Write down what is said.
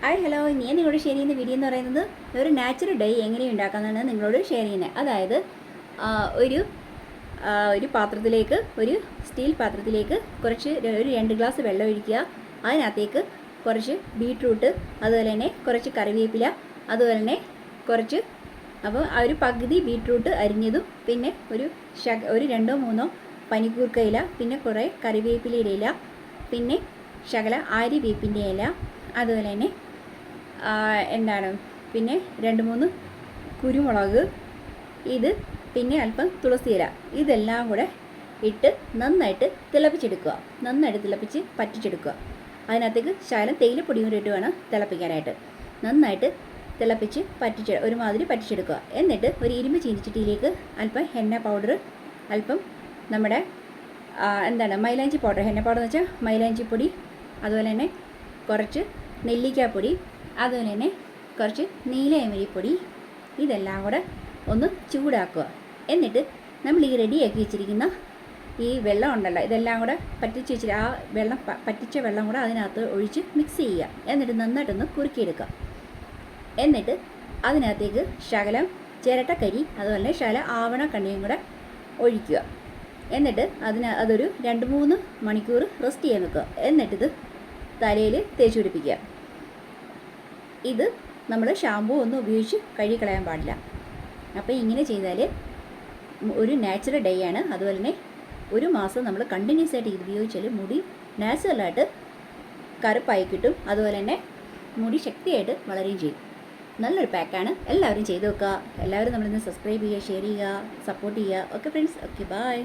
Hi hello, ഞാൻ നിങ്ങളോട് share ചെയ്യുന്ന വീഡിയോ എന്ന് പറയുന്നത് ഒരു നാച്ചുറൽ ഡൈ എങ്ങനെ ഉണ്ടാക്കാമെന്നാണ് നിങ്ങളോട് ഷെയർ ചെയ്യുന്നത്. അതായത് ഒരു ഒരു പാത്രത്തിലേക്ക്, ഒരു സ്റ്റീൽ പാത്രത്തിലേക്ക് ഒരു 2 ഗ്ലാസ് വെള്ളം ഒഴിക്കുക. അതിനകത്തേക്ക് കുറച്ച് ബീട്രൂട്ട്, അതുപോലെ തന്നെ കുറച്ച് കറിവേപ്പില, അതുപോലെ തന്നെ കുറച്ച് ഒരു പകുതി ബീട്രൂട്ട് അരിഞ്ഞതും, പിന്നെ ഒരു 2-3 പനിക്കൂർക്ക ഇല, പിന്നെ കുറേ കറിവേപ്പിലയുടെ ഇല, പിന്നെ ശകല ആര്യവേപ്പിൻ്റെ ഇല, അതുപോലെ തന്നെ പിന്നെ 2-3 കുരുമുളക്, പിന്നെ അല്പം തുളസി ഇല, ഇതെല്ലാം കൂടെ ഇട്ട് നന്നായിട്ട് തിളപ്പിച്ചെടുക്കുക. നന്നായിട്ട് തിളപ്പിച്ച് പറ്റിച്ചെടുക്കുക. അതിനകത്തേക്ക് ശകലം തേയിലപ്പൊടി കൂടി ഇട്ട് വേണം തിളപ്പിക്കാനായിട്ട്. നന്നായിട്ട് തിളപ്പിച്ച് ഒരുമാതിരി പറ്റിച്ചെടുക്കുക. എന്നിട്ട് ഒരു ഇരുമ്പ് ചീനിച്ചട്ടിയിലേക്ക് അല്പം ഹെന്ന പൗഡർ, അല്പം നമ്മുടെ മൈലാഞ്ചി പൗഡർ, ഹെന്ന പൗഡർ എന്ന് വെച്ചാൽ മൈലാഞ്ചിപ്പൊടി, അതുപോലെ തന്നെ കുറച്ച് നെല്ലിക്കാപ്പൊടി, അതുപോലെ തന്നെ കുറച്ച് നീലയമരിപ്പൊടി, ഇതെല്ലാം കൂടെ ഒന്ന് ചൂടാക്കുക. എന്നിട്ട് നമ്മൾ ഈ റെഡിയാക്കി വെച്ചിരിക്കുന്ന ഈ വെള്ളം ഉണ്ടല്ലോ, ഇതെല്ലാം കൂടെ പറ്റിച്ച് വെച്ചിട്ട് പറ്റിച്ച വെള്ളം കൂടെ അതിനകത്ത് ഒഴിച്ച് മിക്സ് ചെയ്യുക. എന്നിട്ട് നന്നായിട്ടൊന്ന് കുറുക്കിയെടുക്കുക. എന്നിട്ട് അതിനകത്തേക്ക് ശകലം ചിരട്ടക്കരി, അതുപോലെ ശകലം ആവണക്കണ്ണിയും കൂടെ ഒഴിക്കുക. എന്നിട്ട് അതൊരു 2-3 മണിക്കൂർ റെസ്റ്റ് ചെയ്യാൻ വെക്കുക. എന്നിട്ടിത് തലയിൽ തേച്ച് പിടിപ്പിക്കുക. ഇത് നമ്മൾ ഷാമ്പൂ ഒന്നും ഉപയോഗിച്ച് കഴുകിക്കളയാൻ പാടില്ല. അപ്പോൾ ഇങ്ങനെ ചെയ്താൽ ഒരു നാച്ചുറൽ ഡൈ ആണ്. അതുപോലെ തന്നെ 1 മാസം നമ്മൾ കണ്ടിന്യൂസ് ആയിട്ട് ഇത് ഉപയോഗിച്ചാൽ മുടി നാച്ചുറലായിട്ട് കറുപ്പായി കിട്ടും. അതുപോലെ തന്നെ മുടി ശക്തിയായിട്ട് വളരുകയും ചെയ്യും. നല്ലൊരു പാക്കാണ്. എല്ലാവരും ചെയ്ത് വെക്കുക. എല്ലാവരും നമ്മളിന്ന് സബ്സ്ക്രൈബ് ചെയ്യുക, ഷെയർ ചെയ്യുക, സപ്പോർട്ട് ചെയ്യുക. Okay friends, okay bye.